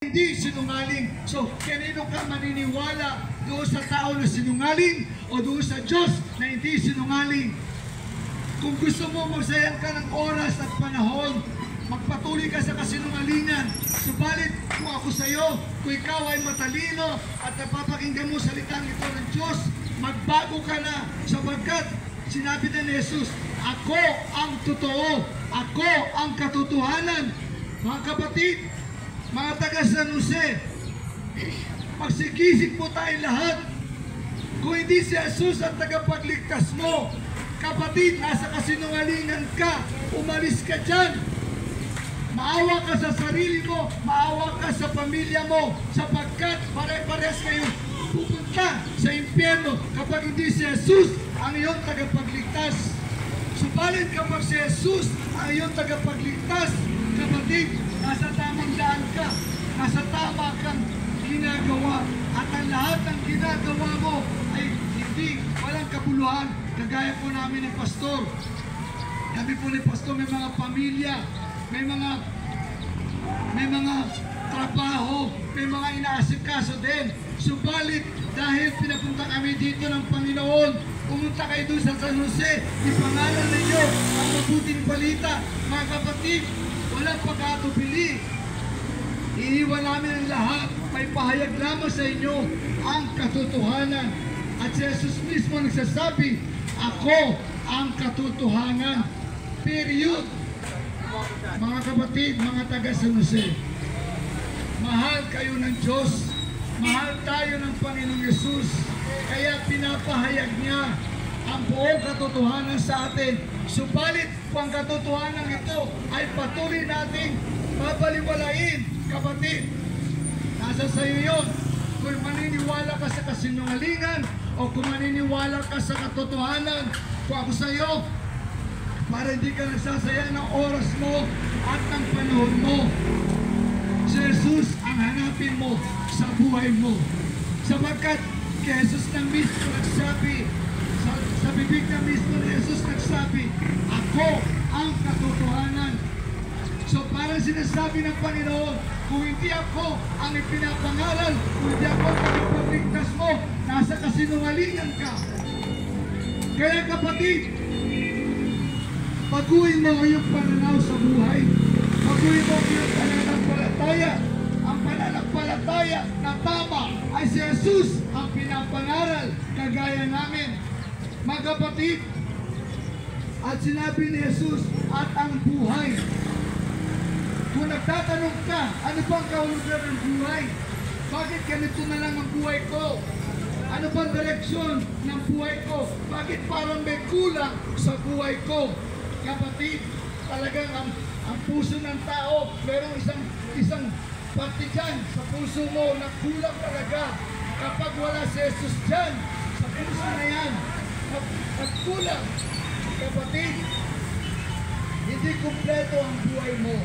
hindi sinungaling. So, kanino ka maniniwala? Doon sa tao na sinungaling o doon sa Diyos na hindi sinungaling? Kung gusto mo magsayang ka ng oras at panahon, magpatuloy ka sa kasinungalingan. Subalit kung ako sa iyo, kung ikaw ay matalino at napapakinggan mo salitang ito ng Diyos, magbago ka na, sapagkat sinabi din ni Jesus, ako ang totoo, ako ang katotohanan. Mga kapatid, mga taga San Jose, magsikisig po tayo lahat. Kung hindi si Jesus ang tagapagligtas mo, kapatid, nasa kasinungalingan ka, umalis ka dyan. Maawa ka sa sarili mo, maawa ka sa pamilya mo, sapagkat pare-pares kayo pupunta sa impyerno kapag hindi si Jesus ang iyong tagapagligtas. Subalit kapag si Jesus ang iyong tagapagligtas, kapatid, nasa tamang daan ka, nasa tama kang ginagawa, at ang lahat ng ginagawa mo ay hindi, walang kabuluhan. Kagaya po namin ni Pastor. Kami po ni Pastor, may mga pamilya, may mga trabaho, may mga inaasikaso din. Subalit, dahil pinapunta kami dito ng Panginoon, pumunta kayo doon sa San Jose, ipangalan ninyo ang mabuting balita. Mga kapatid, walang pagkatubili. Iiwan namin ang lahat, may pahayag lamang sa inyo ang katotohanan. At si Jesus mismo nagsasabi, ako ang katotohanan. Period. Mga kapatid, mga taga San Jose, mahal kayo ng Diyos, mahal tayo ng Panginoong Yesus, kaya pinapahayag niya ang buong katotohanan sa atin. Subalit, kung ang katotohanan ito ay patuloy nating babaliwalain, kapatid, nasa sayo yun. Kung maniniwala ka sa kasinungalingan o kung maniniwala ka sa katotohanan, kung ako sa iyo, para hindi ka nagsasayang ng oras mo at ng panahon mo, si Jesus ang hanapin mo sa buhay mo. Sapagkat kay Jesus na mismo nagsabi, sa bibig na mismo ni Jesus nagsabi, ako ang katotohanan. So parang sinasabi ng Panginoon, kung hindi ako ang ipinapangalan, kung hindi ako ang tagapagligtas mo, nasa kasinungalingan ka. Kaya kapatid, baguhin mo ang iyong pananaw sa buhay. Baguhin mo ang iyong pananampalataya. Ang pananampalataya na tama ay si Jesus ang pinapangaral, kagaya namin. Mga kapatid, at sinabi ni Jesus, at ang buhay. Kung nagtatanong ka, ano bang kahulugan ng buhay? Bakit ganito na lang ang buhay ko? Ano bang direksyon ng buhay ko? Bakit parang may kulang sa buhay ko? Kapatid, talagang ang puso ng tao, merong isang parte dyan sa puso mo na kulang talaga. Kapag wala si Jesus dyan, sa puso na yan, nagkulang. Kapatid, hindi kumpleto ang buhay mo.